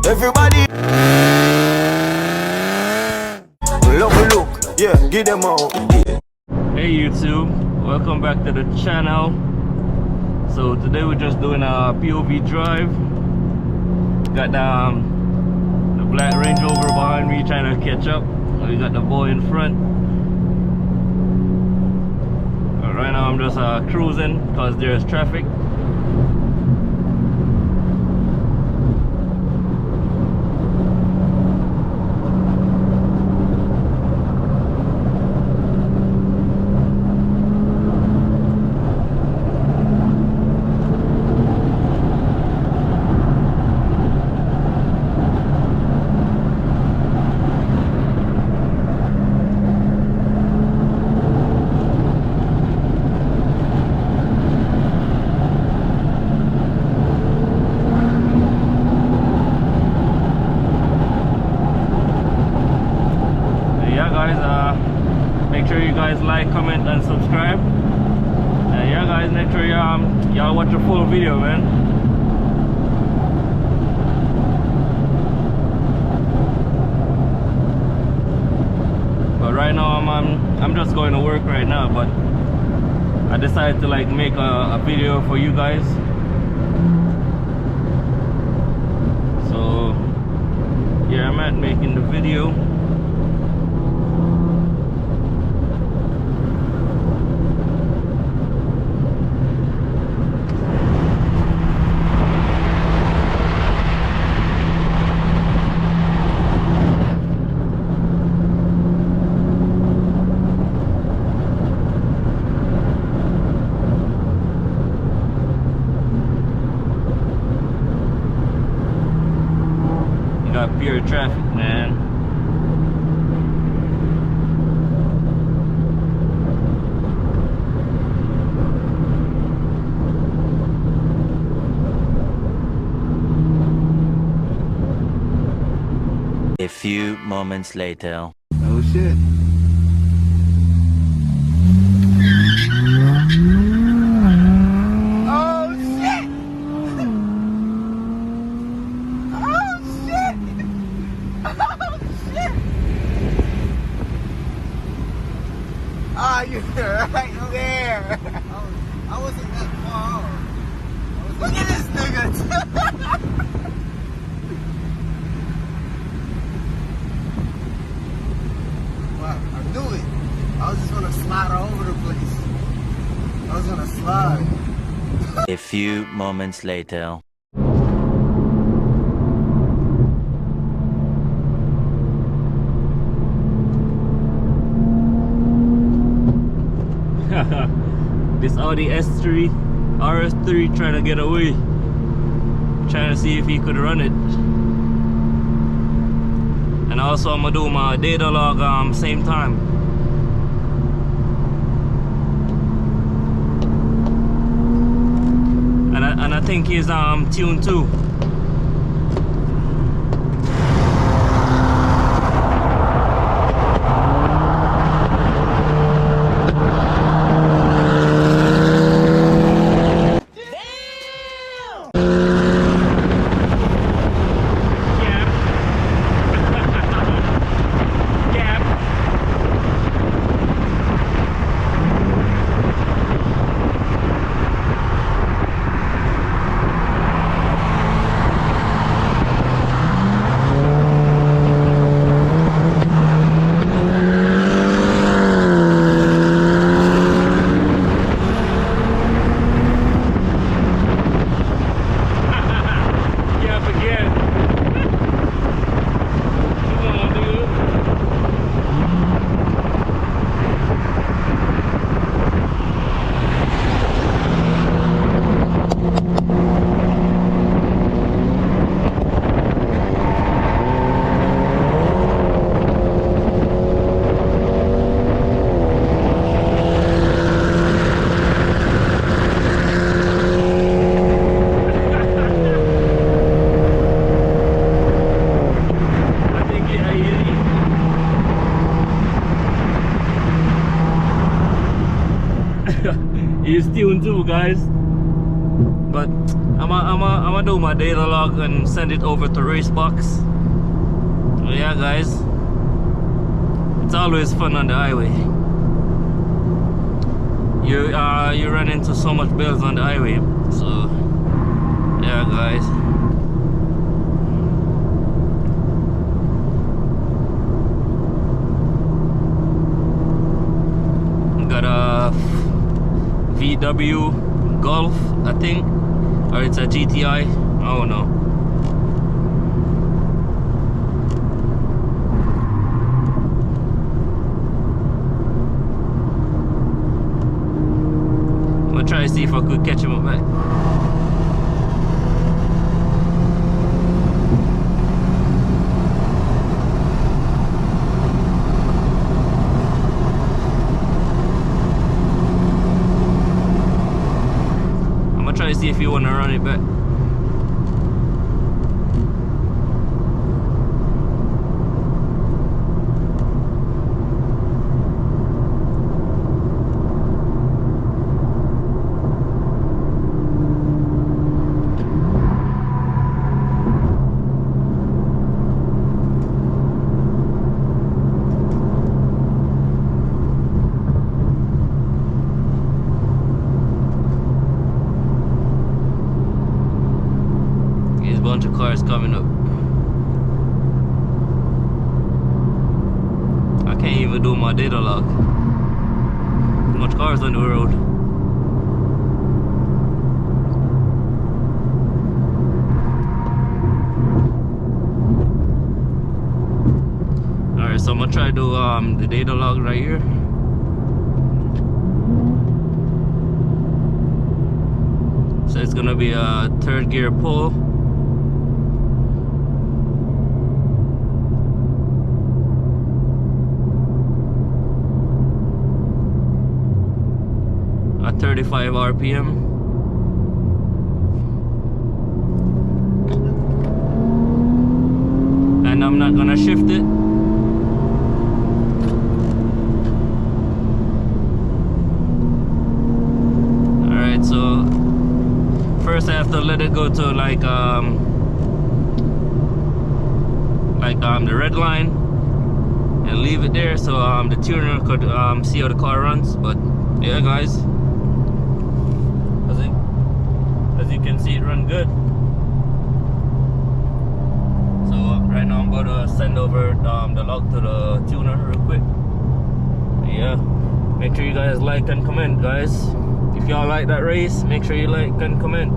Everybody love a look, yeah, give them out. Yeah. Hey YouTube, welcome back to the channel. So today we're just doing a POV drive. Got the black Range Rover behind me trying to catch up. We got the boy in front. Right now I'm just cruising because there's traffic. Make sure you guys like, comment, and subscribe. And yeah, guys, make sure y'all watch the full video, man. But right now I'm just going to work right now. But I decided to like make a video for you guys. So yeah, I'm at making the video. Got pure traffic, man. A few moments later. Oh shit. Ah, you're right there. I wasn't that far off. Look at this nigga. What? I knew it. I was just gonna slide all over the place. I was gonna slide. A few moments later. This Audi S3, rs3 trying to get away. Trying to see if he could run it. And also I'm gonna do my data log same time. And I think he's tuned too. He's tuned too, guys. but I'm gonna do my data log and send it over to Racebox. So yeah, guys, it's always fun on the highway. You run into so much bills on the highway, so yeah, guys. Got a VW Golf, I think, or it's a GTI. I don't know. I'm gonna try to see if I could catch him up back. Try to see if you want to run it back. Bunch of cars coming up. I can't even do my data log. Too much cars on the road. Alright, so I'm gonna try to do the data log right here. So it's gonna be a third gear pull. At 35 RPM. And I'm not gonna shift it. Alright, so first I have to let it go to like the red line and leave it there so the tuner could see how the car runs. But yeah, guys, as you can see, it run good. So right now I'm going to send over the log to the tuner real quick. Yeah, make sure you guys like and comment, guys. If y'all like that race, make sure you like and comment.